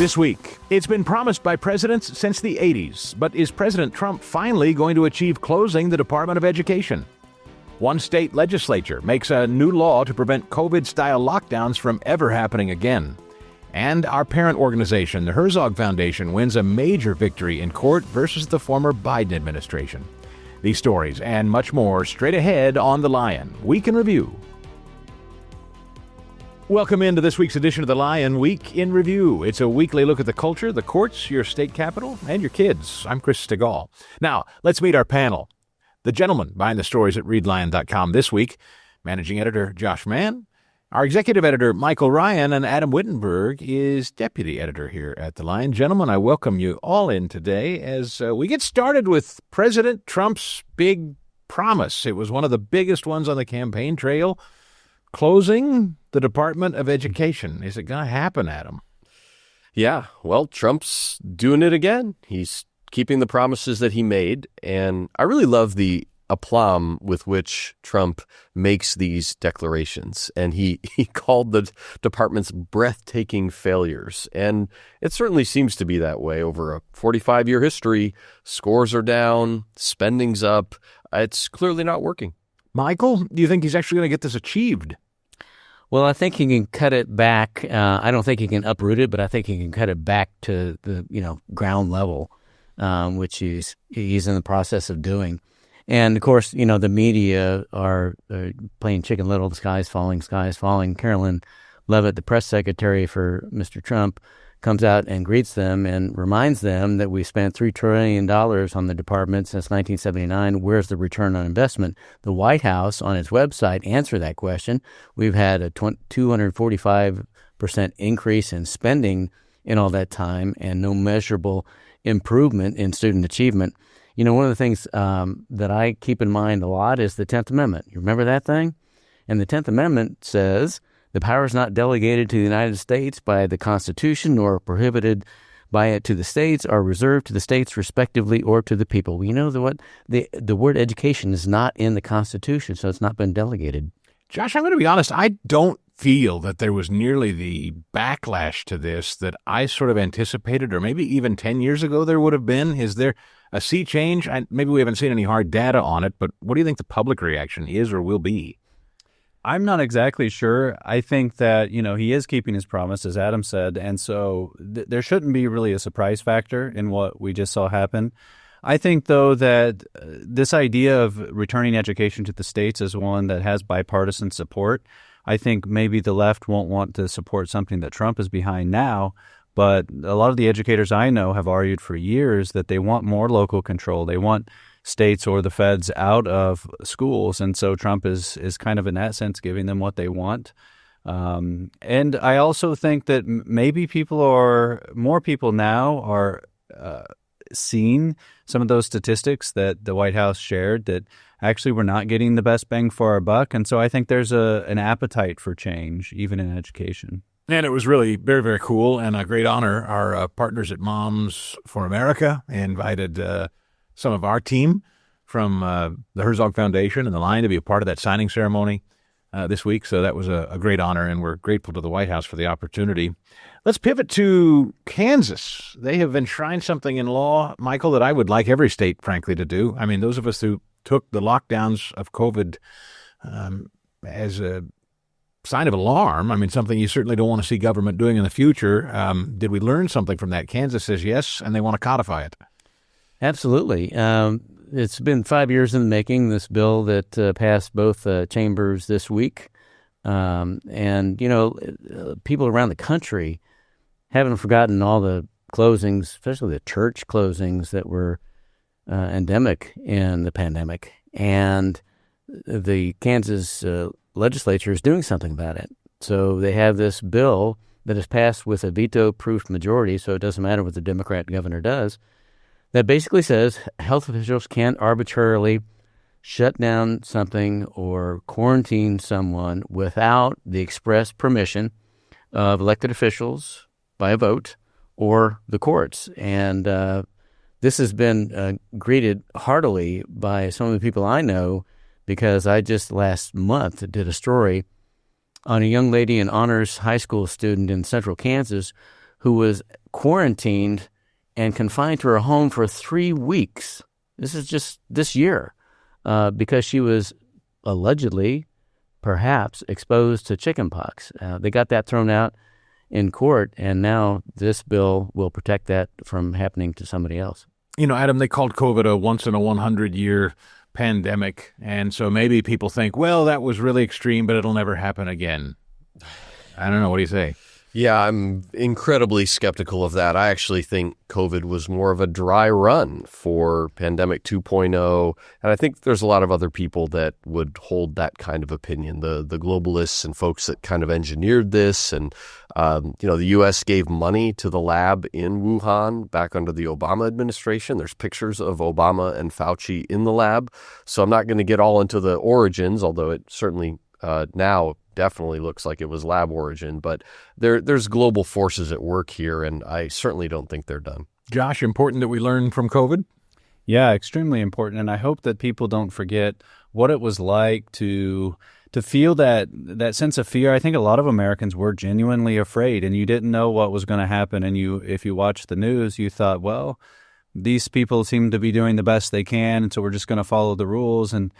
This week, it's been promised by presidents since the 80s, but is President Trump finally going to achieve closing the Department of Education? One state legislature makes a new law to prevent COVID-style lockdowns from ever happening again. And our parent organization, the Herzog Foundation, wins a major victory in court versus the former Biden administration. These stories and much more straight ahead on The Lion Week in Review. Welcome into this week's edition of The Lion Week in Review. It's a weekly look at the culture, the courts, your state capitol, and your kids. I'm Chris Stegall. Now, let's meet our panel. The gentleman behind the stories at readlion.com this week, managing editor Josh Mann, our executive editor Michael Ryan, and Adam Wittenberg is deputy editor here at The Lion. Gentlemen, I welcome you all in today as we get started with President Trump's big promise. It was one of the biggest ones on the campaign trail. Closing the Department of Education. Is it going to happen, Adam? Yeah, well, Trump's doing it again. He's keeping the promises that he made, and I really love the aplomb with which Trump makes these declarations. And he called the department's breathtaking failures, and it certainly seems to be that way over a 45-year history. Scores are down, spending's up. It's clearly not working. Michael, do you think he's actually going to get this achieved? Well, I think he can cut it back. I don't think he can uproot it, but I think he can cut it back to the ground level, which he's in the process of doing. And of course, the media are playing Chicken Little. The sky's falling, sky's falling. Carolyn Leavitt, the press secretary for Mr. Trump, comes out and greets them and reminds them that we spent $3 trillion on the department since 1979. Where's the return on investment? The White House, on its website, answered that question. We've had a 245% increase in spending in all that time and no measurable improvement in student achievement. One of the things that I keep in mind a lot is the 10th Amendment. You remember that thing? And the 10th Amendment says, the power is not delegated to the United States by the Constitution nor prohibited by it to the states or reserved to the states respectively or to the people. We know that the word education is not in the Constitution, so it's not been delegated. Josh, I'm going to be honest. I don't feel that there was nearly the backlash to this that I sort of anticipated, or maybe even 10 years ago there would have been. Is there a sea change? Maybe we haven't seen any hard data on it, but what do you think the public reaction is or will be? I'm not exactly sure. I think that, he is keeping his promise, as Adam said, and so there shouldn't be really a surprise factor in what we just saw happen. I think, though, that this idea of returning education to the states is one that has bipartisan support. I think maybe the left won't want to support something that Trump is behind now, but a lot of the educators I know have argued for years that they want more local control. They want states or the feds out of schools. And so Trump is kind of in that sense giving them what they want. And I also think that maybe more people now are seeing some of those statistics that the White House shared that actually we're not getting the best bang for our buck. And so I think there's an appetite for change, even in education. And it was really very, very cool and a great honor. Our partners at Moms for America invited some of our team from the Herzog Foundation and the Lion to be a part of that signing ceremony this week. So that was a great honor, and we're grateful to the White House for the opportunity. Let's pivot to Kansas. They have enshrined something in law, Michael, that I would like every state, frankly, to do. I mean, those of us who took the lockdowns of COVID as a sign of alarm, something you certainly don't want to see government doing in the future. Did we learn something from that? Kansas says yes, and they want to codify it. Absolutely. It's been 5 years in the making, this bill that passed both chambers this week. And people around the country haven't forgotten all the closings, especially the church closings that were endemic in the pandemic. And the Kansas legislature is doing something about it. So they have this bill that is passed with a veto-proof majority, so it doesn't matter what the Democrat governor does, that basically says health officials can't arbitrarily shut down something or quarantine someone without the express permission of elected officials by a vote or the courts. And this has been greeted heartily by some of the people I know, because I just last month did a story on a young lady, an honors high school student in central Kansas, who was quarantined and confined to her home for 3 weeks. This is just this year because she was allegedly, perhaps, exposed to chickenpox. They got that thrown out in court, and now this bill will protect that from happening to somebody else. You know, Adam, they called COVID a once-in-a-100-year pandemic, and so maybe people think, well, that was really extreme, but it'll never happen again. I don't know. What do you say? Yeah, I'm incredibly skeptical of that. I actually think COVID was more of a dry run for Pandemic 2.0, and I think there's a lot of other people that would hold that kind of opinion, the globalists and folks that kind of engineered this. And, the U.S. gave money to the lab in Wuhan back under the Obama administration. There's pictures of Obama and Fauci in the lab. So I'm not going to get all into the origins, although it certainly now definitely looks like it was lab origin, but there's global forces at work here, and I certainly don't think they're done. Josh, important that we learn from COVID? Yeah, extremely important, and I hope that people don't forget what it was like to feel that sense of fear. I think a lot of Americans were genuinely afraid, and you didn't know what was going to happen, and if you watched the news, you thought, well, these people seem to be doing the best they can, and so we're just going to follow the rules. And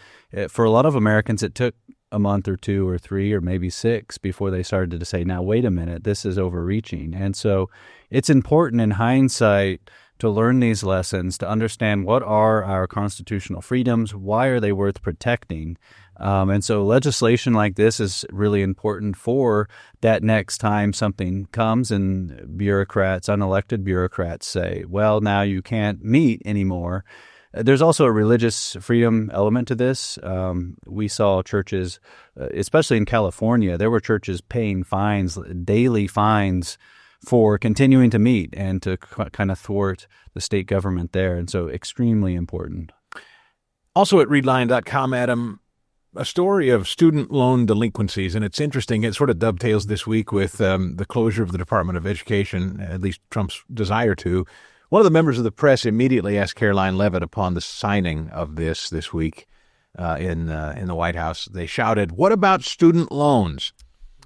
for a lot of Americans, it took a month or 2 or 3 or maybe 6 before they started to say, now, wait a minute, this is overreaching. And so it's important in hindsight to learn these lessons, to understand what are our constitutional freedoms, why are they worth protecting. And so legislation like this is really important for that next time something comes and bureaucrats, unelected bureaucrats say, well, now you can't meet anymore. There's also a religious freedom element to this. We saw churches, especially in California, there were churches paying fines, daily fines, for continuing to meet and to kind of thwart the state government there. And so extremely important. Also at readline.com, Adam, a story of student loan delinquencies. And it's interesting. It sort of dovetails this week with the closure of the Department of Education, at least Trump's desire to. One of the members of the press immediately asked Caroline Leavitt upon the signing of this week in the White House. They shouted, "What about student loans?"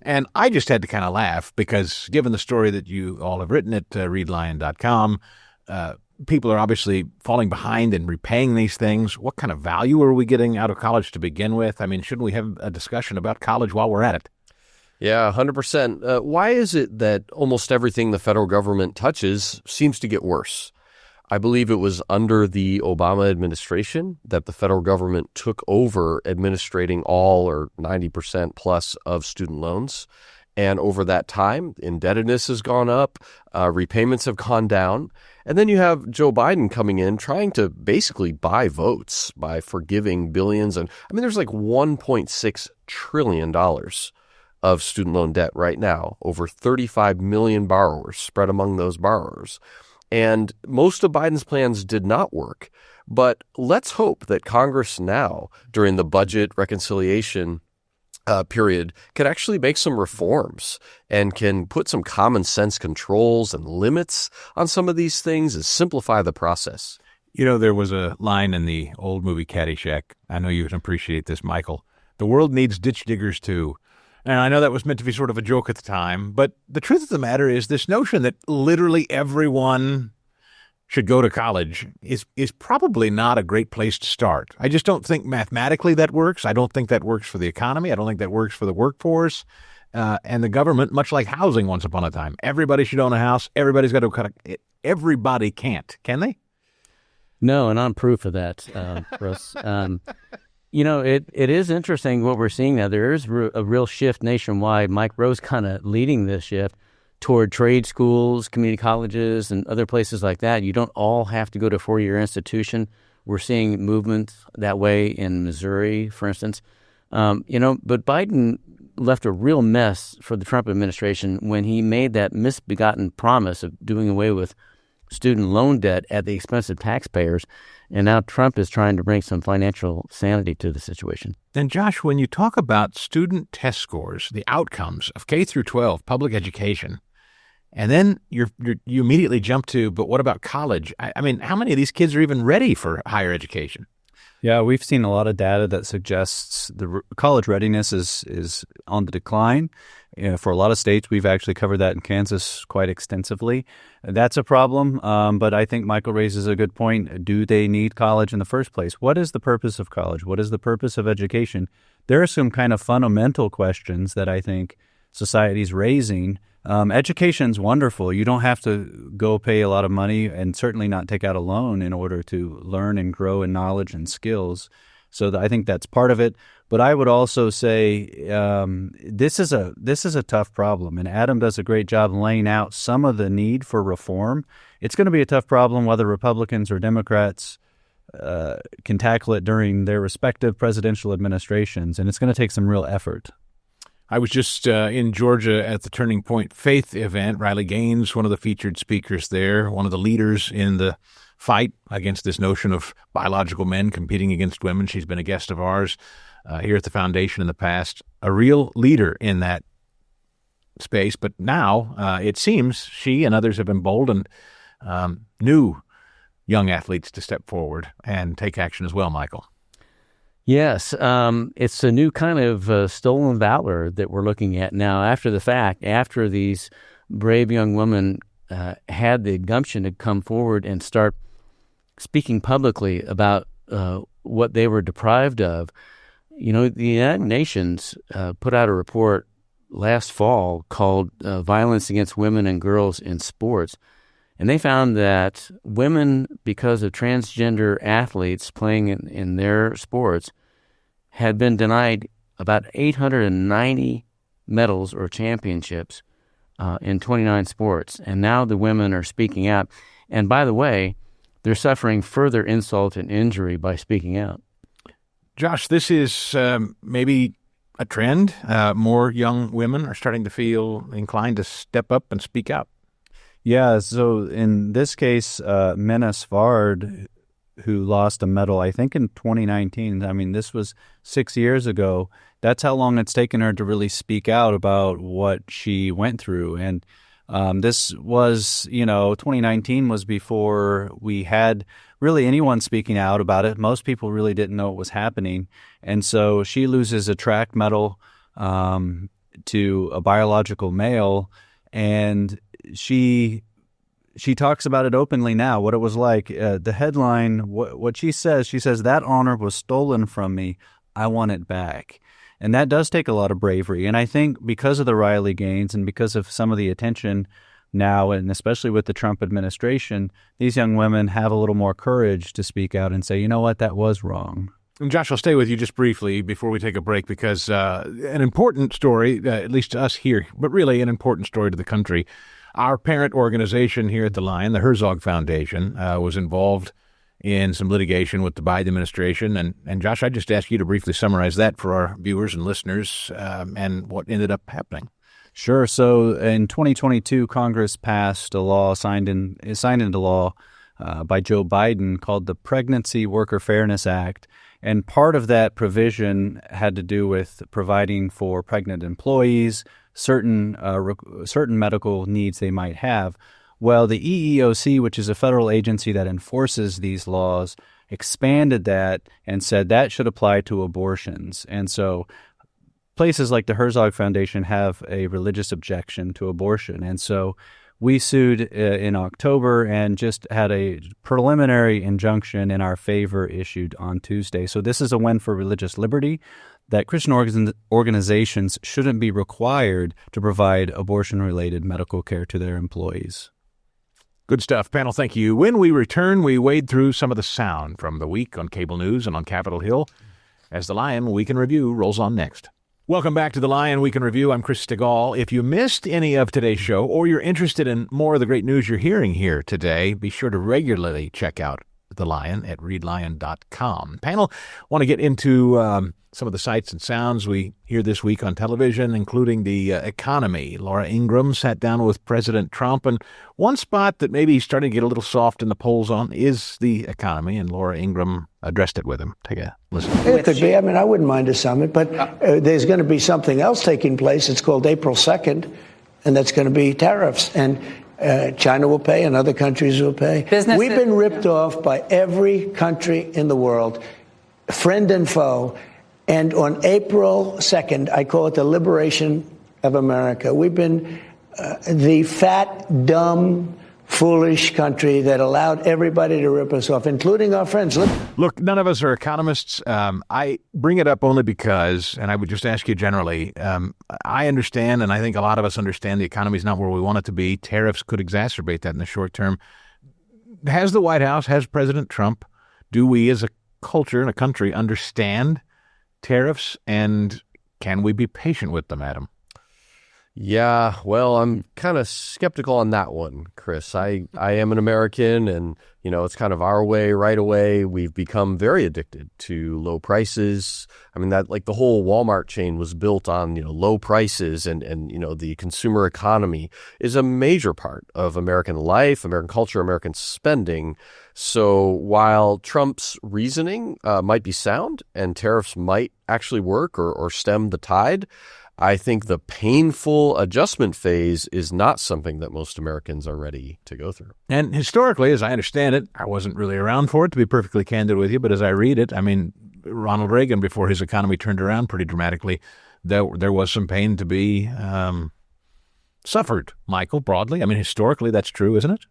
And I just had to kind of laugh because given the story that you all have written at readline.com, people are obviously falling behind and repaying these things. What kind of value are we getting out of college to begin with? I mean, shouldn't we have a discussion about college while we're at it? Yeah, 100%. Why is it that almost everything the federal government touches seems to get worse? I believe it was under the Obama administration that the federal government took over administrating all or 90% plus of student loans. And over that time, indebtedness has gone up, repayments have gone down. And then you have Joe Biden coming in trying to basically buy votes by forgiving billions. And I mean, there's like $1.6 trillion of student loan debt right now, over 35 million borrowers spread among those borrowers. And most of Biden's plans did not work. But let's hope that Congress now, during the budget reconciliation period, can actually make some reforms and can put some common sense controls and limits on some of these things and simplify the process. You know, there was a line in the old movie Caddyshack. I know you can appreciate this, Michael. The world needs ditch diggers, too. And I know that was meant to be sort of a joke at the time, but the truth of the matter is this notion that literally everyone should go to college is probably not a great place to start. I just don't think mathematically that works. I don't think that works for the economy. I don't think that works for the workforce and the government, much like housing once upon a time. Everybody should own a house. Everybody's got to everybody can't, can they? No, and I'm proof of that, Russ. It is interesting what we're seeing now. There is a real shift nationwide. Mike Rowe's kind of leading this shift toward trade schools, community colleges, and other places like that. You don't all have to go to a 4-year institution. We're seeing movements that way in Missouri, for instance. But Biden left a real mess for the Trump administration when he made that misbegotten promise of doing away with student loan debt at the expense of taxpayers. And now Trump is trying to bring some financial sanity to the situation. And Josh, when you talk about student test scores, the outcomes of K through 12 public education, and then you immediately jump to, but what about college? I mean, how many of these kids are even ready for higher education? Yeah, we've seen a lot of data that suggests the college readiness is on the decline. For a lot of states, we've actually covered that in Kansas quite extensively. That's a problem, but I think Michael raises a good point. Do they need college in the first place? What is the purpose of college? What is the purpose of education? There are some kind of fundamental questions that I think society's raising. Education's wonderful. You don't have to go pay a lot of money and certainly not take out a loan in order to learn and grow in knowledge and skills. So I think that's part of it. But I would also say this is a tough problem, and Adam does a great job laying out some of the need for reform. It's going to be a tough problem whether Republicans or Democrats can tackle it during their respective presidential administrations, and it's going to take some real effort. I was just in Georgia at the Turning Point Faith event. Riley Gaines, one of the featured speakers there, one of the leaders in the fight against this notion of biological men competing against women. She's been a guest of ours here at the foundation in the past, a real leader in that space. But now it seems she and others have emboldened new young athletes to step forward and take action as well, Michael. Yes, it's a new kind of stolen valor that we're looking at now after the fact, after these brave young women had the gumption to come forward and start speaking publicly about what they were deprived of. You know, the United Nations put out a report last fall called Violence Against Women and Girls in Sports, and they found that women, because of transgender athletes playing in their sports, had been denied about 890 medals or championships in 29 sports. And now the women are speaking out. And by the way, they're suffering further insult and injury by speaking out. Josh, this is maybe a trend. More young women are starting to feel inclined to step up and speak out. Yeah, so in this case, Mena Svard, who lost a medal, I think in 2019, I mean, this was 6 years ago. That's how long it's taken her to really speak out about what she went through. And this was, 2019 was before we had really anyone speaking out about it. Most people really didn't know what was happening. And so she loses a track medal to a biological male, and she talks about it openly now, what it was like. The headline, what she says, that honor was stolen from me. I want it back. And that does take a lot of bravery. And I think because of the Riley Gaines and because of some of the attention now, and especially with the Trump administration, these young women have a little more courage to speak out and say, you know what, that was wrong. And Josh, I'll stay with you just briefly before we take a break, because an important story, at least to us here, but really an important story to the country. Our parent organization here at the Lion, the Herzog Foundation, was involved in some litigation with the Biden administration. And Josh, I just ask you to briefly summarize that for our viewers and listeners and what ended up happening. Sure. So in 2022, Congress passed a law, signed into law by Joe Biden, called the Pregnancy Worker Fairness Act. And part of that provision had to do with providing for pregnant employees certain medical needs they might have. Well, the EEOC, which is a federal agency that enforces these laws, expanded that and said that should apply to abortions. And so places like the Herzog Foundation have a religious objection to abortion. And so we sued in October and just had a preliminary injunction in our favor issued on Tuesday. So this is a win for religious liberty, that Christian organizations shouldn't be required to provide abortion-related medical care to their employees. Good stuff. Panel, thank you. When we return, we wade through some of the sound from the week on cable news and on Capitol Hill as the Lion Week in Review rolls on next. Welcome back to the Lion Week in Review. I'm Chris Stegall. If you missed any of today's show or you're interested in more of the great news you're hearing here today, be sure to regularly check out The Lion at readlion.com. Panel, want to get into some of the sights and sounds we hear this week on television, including the economy. Laura Ingraham sat down with President Trump, and one spot that maybe he's starting to get a little soft in the polls on is the economy, and Laura Ingraham addressed it with him. Take a listen. It could be. I mean, I wouldn't mind a summit, but there's going to be something else taking place. It's called April 2nd, and that's going to be tariffs. And China will pay and other countries will pay. We've been ripped off by every country in the world. friend and foe. And on April 2nd, I call it the liberation of America. We've been the fat, dumb, foolish country that allowed everybody to rip us off, including our friends. Look, none of us are economists. I bring it up only because, and I would just ask you generally, I understand, and I think a lot of us understand the economy is not where we want it to be. Tariffs could exacerbate that in the short term. Has the White House, has President Trump, do we as a culture and a country understand tariffs, and can we be patient with them, Adam? Yeah, well, I'm kind of skeptical on that one, Chris. I am an American, and, it's kind of our way, right away. We've become very addicted to low prices. I mean, that, like, the whole Walmart chain was built on, low prices, and the consumer economy is a major part of American life, American culture, American spending. So while Trump's reasoning might be sound and tariffs might actually work or stem the tide, I think the painful adjustment phase is not something that most Americans are ready to go through. And historically, as I understand it, I wasn't really around for it, to be perfectly candid with you, but as I read it, I mean, Ronald Reagan, before his economy turned around pretty dramatically, there was some pain to be suffered, Michael, broadly. I mean, historically, that's true, isn't it?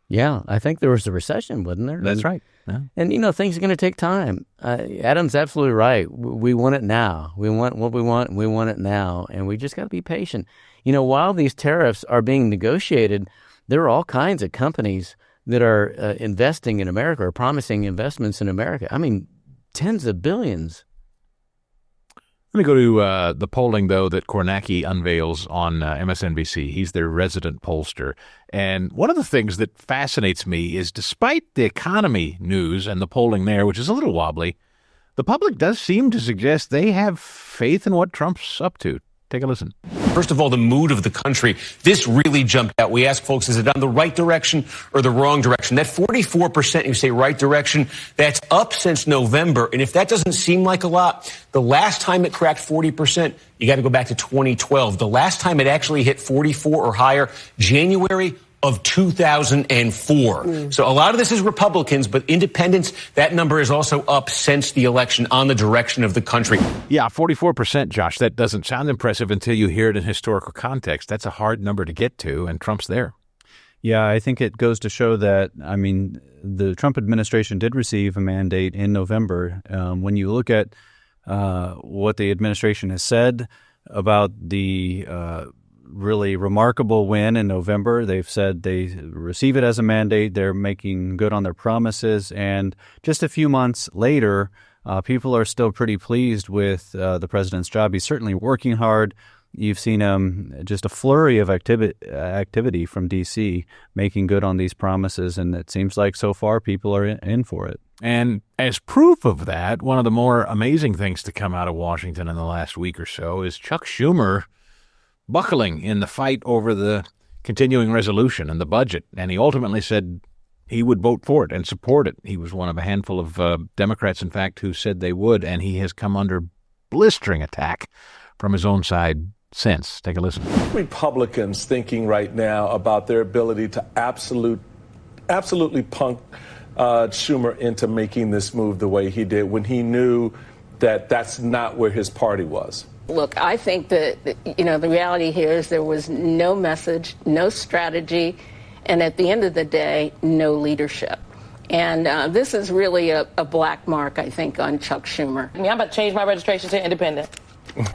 Yeah, I think there was a recession, wasn't there? That's right. Yeah. And, things are going to take time. Adam's absolutely right. We want it now. We want what we want, and we want it now. And we just got to be patient. While these tariffs are being negotiated, there are all kinds of companies that are investing in America or promising investments in America. I mean, tens of billions. Let me go to the polling, though, that Kornacki unveils on MSNBC. He's their resident pollster. And one of the things that fascinates me is, despite the economy news and the polling there, which is a little wobbly, the public does seem to suggest they have faith in what Trump's up to. Take a listen. First of all, the mood of the country. This really jumped out. We asked folks, is it on the right direction or the wrong direction? That 44%, you say right direction, that's up since November. And if that doesn't seem like a lot, the last time it cracked 40%, you got to go back to 2012. The last time it actually hit 44 or higher, January of 2004. So a lot of this is Republicans, but independents, that number is also up since the election on the direction of the country. Yeah, 44%, Josh. That doesn't sound impressive until you hear it in historical context. That's a hard number to get to, and Trump's there. Yeah, I think it goes to show that, the Trump administration did receive a mandate in November. When you look at what the administration has said about the really remarkable win in November. They've said they receive it as a mandate. They're making good on their promises. And just a few months later, people are still pretty pleased with the president's job. He's certainly working hard. You've seen just a flurry of activity from D.C. making good on these promises. And it seems like so far people are in for it. And as proof of that, one of the more amazing things to come out of Washington in the last week or so is Chuck Schumer buckling in the fight over the continuing resolution and the budget. And he ultimately said he would vote for it and support it. He was one of a handful of Democrats, in fact, who said they would. And he has come under blistering attack from his own side since. Take a listen. Republicans thinking right now about their ability to absolutely punk Schumer into making this move the way he did when he knew that that's not where his party was? Look, I think that, the reality here is there was no message, no strategy, and at the end of the day, no leadership. And this is really a black mark, I think, on Chuck Schumer. I'm about to change my registration to independent.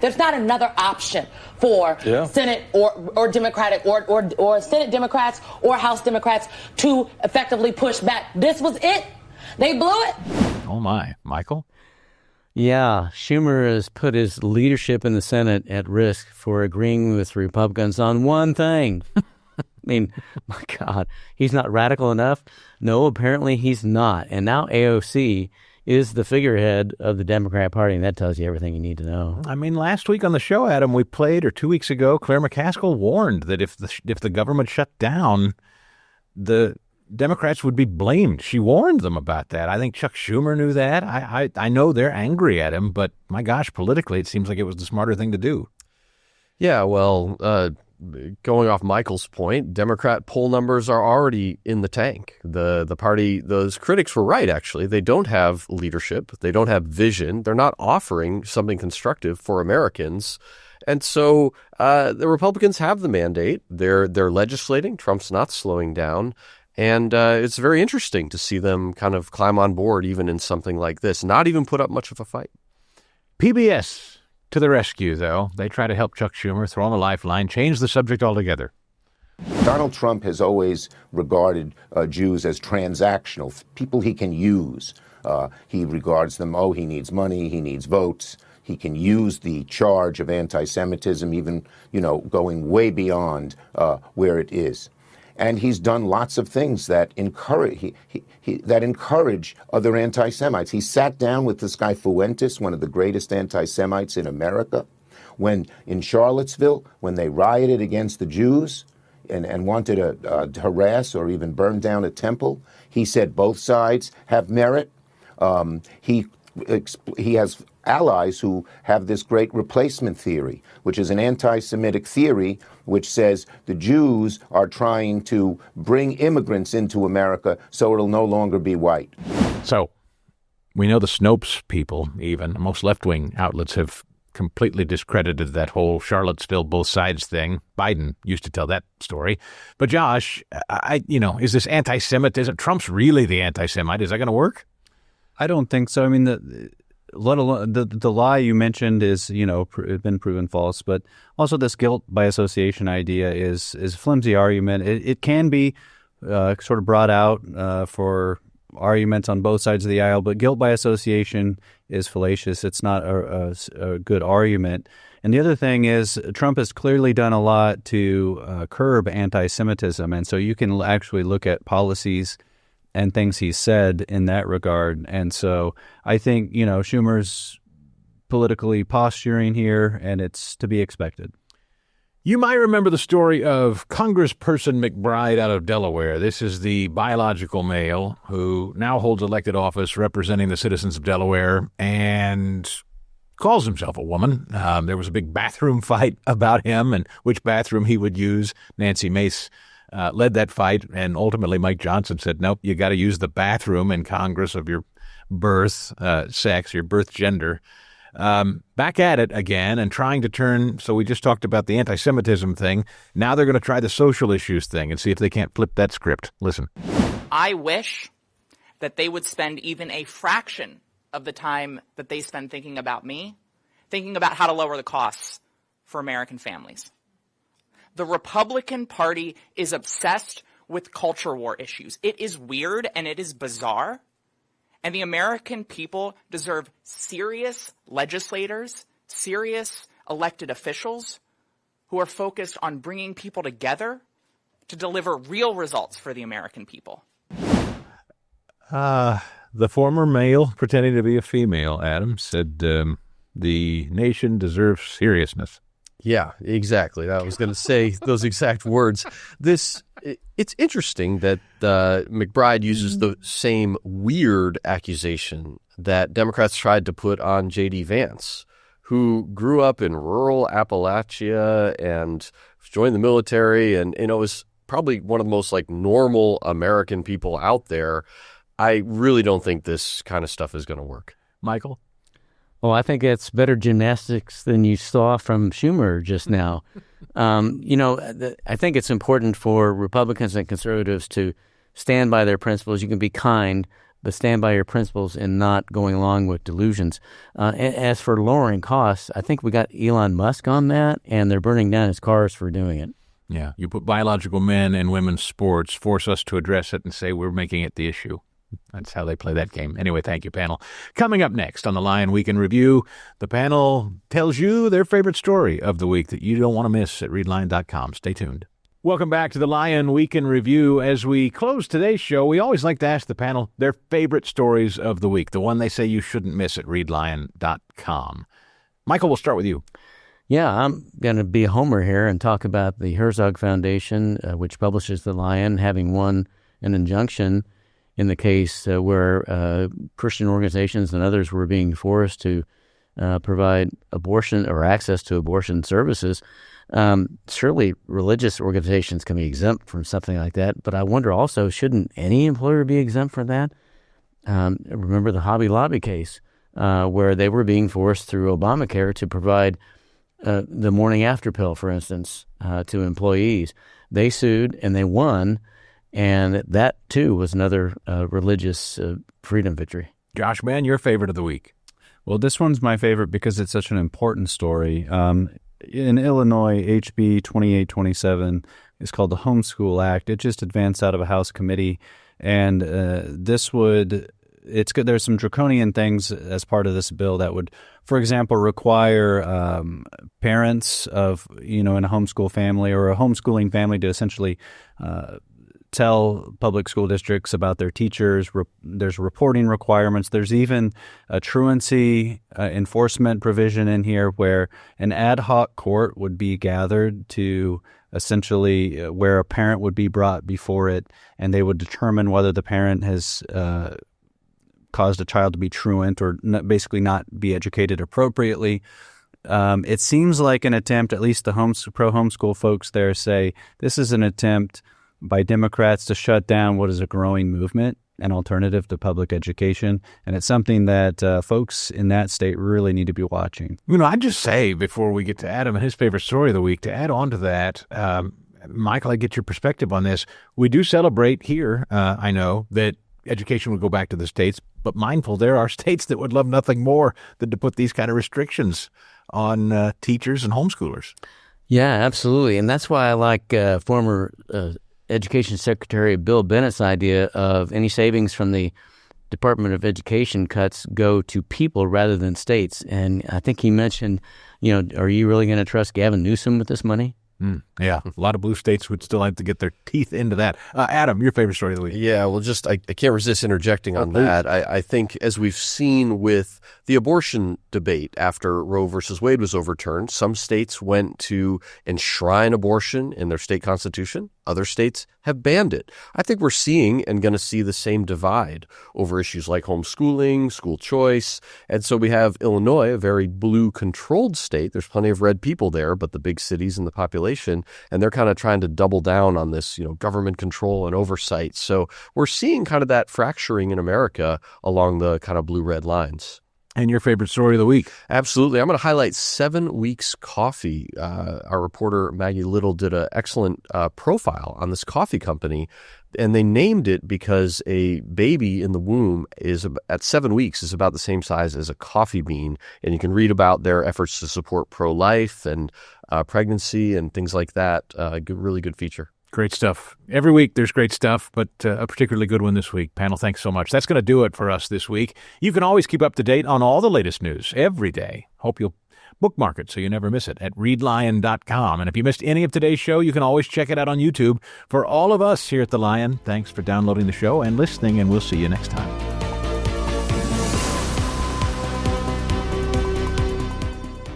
There's not another option for Senate or Democratic or Senate Democrats or House Democrats to effectively push back. This was it. They blew it. Oh, my. Michael? Yeah, Schumer has put his leadership in the Senate at risk for agreeing with Republicans on one thing. My God, he's not radical enough? No, apparently he's not. And now AOC is the figurehead of the Democrat Party, and that tells you everything you need to know. Last week on the show, Adam, we played, or 2 weeks ago, Claire McCaskill warned that if the government shut down, the Democrats would be blamed. She warned them about that. I think Chuck Schumer knew that. I know they're angry at him, but my gosh, politically, it seems like it was the smarter thing to do. Yeah, well, going off Michael's point, Democrat poll numbers are already in the tank. The party, those critics were right, actually. They don't have leadership. They don't have vision. They're not offering something constructive for Americans. And so the Republicans have the mandate. They're legislating. Trump's not slowing down. And it's very interesting to see them kind of climb on board even in something like this, not even put up much of a fight. PBS to the rescue, though. They try to help Chuck Schumer, throw him a lifeline, change the subject altogether. Donald Trump has always regarded Jews as transactional, people he can use. He regards them, he needs money, he needs votes. He can use the charge of anti-Semitism, even, going way beyond where it is. And he's done lots of things that encourage that encourage other anti-Semites. He sat down with this guy Fuentes, one of the greatest anti-Semites in America, when in Charlottesville, when they rioted against the Jews and wanted to harass or even burn down a temple. He said both sides have merit. He has allies who have this great replacement theory, which is an anti-Semitic theory which says the Jews are trying to bring immigrants into America so it'll no longer be white. So we know the Snopes people, even most left-wing outlets, have completely discredited that whole Charlottesville both sides thing. Biden used to tell that story. But Josh, is this anti-Semitism? Trump's really the anti-Semite. Is that going to work? I don't think so. I mean, let alone the lie you mentioned is, been proven false, but also this guilt by association idea is a flimsy argument. It can be sort of brought out for arguments on both sides of the aisle, but guilt by association is fallacious. It's not a good argument. And the other thing is Trump has clearly done a lot to curb anti-Semitism, and so you can actually look at policies and things he said in that regard. And so I think, Schumer's politically posturing here, and it's to be expected. You might remember the story of Congressperson McBride out of Delaware. This is the biological male who now holds elected office representing the citizens of Delaware and calls himself a woman. There was a big bathroom fight about him and which bathroom he would use. Nancy Mace led that fight, and ultimately Mike Johnson said, nope, you got to use the bathroom in Congress of your birth sex, your birth gender. Back at it again and trying to turn, so we just talked about the anti-Semitism thing. Now they're going to try the social issues thing and see if they can't flip that script. Listen. I wish that they would spend even a fraction of the time that they spend thinking about me, thinking about how to lower the costs for American families. The Republican Party is obsessed with culture war issues. It is weird and it is bizarre. And the American people deserve serious legislators, serious elected officials who are focused on bringing people together to deliver real results for the American people. The former male pretending to be a female, Adam, said the nation deserves seriousness. Yeah, exactly. I was going to say those exact words. It's interesting that McBride uses the same weird accusation that Democrats tried to put on J.D. Vance, who grew up in rural Appalachia and joined the military and was probably one of the most normal American people out there. I really don't think this kind of stuff is going to work. Michael? Well, I think it's better gymnastics than you saw from Schumer just now. I think it's important for Republicans and conservatives to stand by their principles. You can be kind, but stand by your principles and not going along with delusions. As for lowering costs, I think we got Elon Musk on that, and they're burning down his cars for doing it. Yeah, you put biological men and women's sports, force us to address it and say we're making it the issue. That's how they play that game. Anyway, thank you, panel. Coming up next on the Lion Week in Review, the panel tells you their favorite story of the week that you don't want to miss at readline.com. Stay tuned. Welcome back to the Lion Week in Review. As we close today's show, we always like to ask the panel their favorite stories of the week, the one they say you shouldn't miss at readlion.com. Michael, we'll start with you. Yeah, I'm going to be a homer here and talk about the Herzog Foundation, which publishes The Lion, having won an injunction in the case where Christian organizations and others were being forced to provide abortion or access to abortion services. Surely religious organizations can be exempt from something like that, but I wonder also, shouldn't any employer be exempt from that? Remember the Hobby Lobby case, where they were being forced through Obamacare to provide the morning after pill, for instance, to employees. They sued and they won, and that too was another religious freedom victory. Josh, man, your favorite of the week. Well, this one's my favorite because it's such an important story. In Illinois, HB 2827 is called the Homeschool Act. It just advanced out of a House committee, and there's some draconian things as part of this bill that would, for example, require parents of, in a homeschool family or a homeschooling family to essentially tell public school districts about their teachers. There's reporting requirements. There's even a truancy enforcement provision in here where an ad hoc court would be gathered to essentially where a parent would be brought before it, and they would determine whether the parent has caused a child to be truant or basically not be educated appropriately. It seems like an attempt, at least the pro-homeschool folks there say, this is an attempt by Democrats to shut down what is a growing movement, an alternative to public education. And it's something that folks in that state really need to be watching. I'd just say, before we get to Adam and his favorite story of the week, to add on to that, Michael, I get your perspective on this. We do celebrate here, I know, that education would go back to the states, but mindful, there are states that would love nothing more than to put these kind of restrictions on teachers and homeschoolers. Yeah, absolutely. And that's why I like former Education Secretary Bill Bennett's idea of any savings from the Department of Education cuts go to people rather than states. And I think he mentioned, are you really going to trust Gavin Newsom with this money? Yeah, a lot of blue states would still have to get their teeth into that. Adam, your favorite story of the week. Yeah, well, I can't resist interjecting on that. I think as we've seen with the abortion debate after Roe versus Wade was overturned, some states went to enshrine abortion in their state constitution. Other states have banned it. I think we're seeing and going to see the same divide over issues like homeschooling, school choice. And so we have Illinois, a very blue-controlled state. There's plenty of red people there, but the big cities and the population, and they're kind of trying to double down on this, government control and oversight. So we're seeing kind of that fracturing in America along the kind of blue-red lines. And your favorite story of the week? Absolutely. I'm going to highlight 7 Weeks Coffee. Our reporter, Maggie Little, did an excellent profile on this coffee company, and they named it because a baby in the womb is at 7 weeks is about the same size as a coffee bean. And you can read about their efforts to support pro-life and pregnancy and things like that. Really good feature. Great stuff. Every week there's great stuff, but a particularly good one this week. Panel, thanks so much. That's going to do it for us this week. You can always keep up to date on all the latest news every day. Hope you'll bookmark it so you never miss it at readlion.com. And if you missed any of today's show, you can always check it out on YouTube. For all of us here at The Lion, thanks for downloading the show and listening, and we'll see you next time.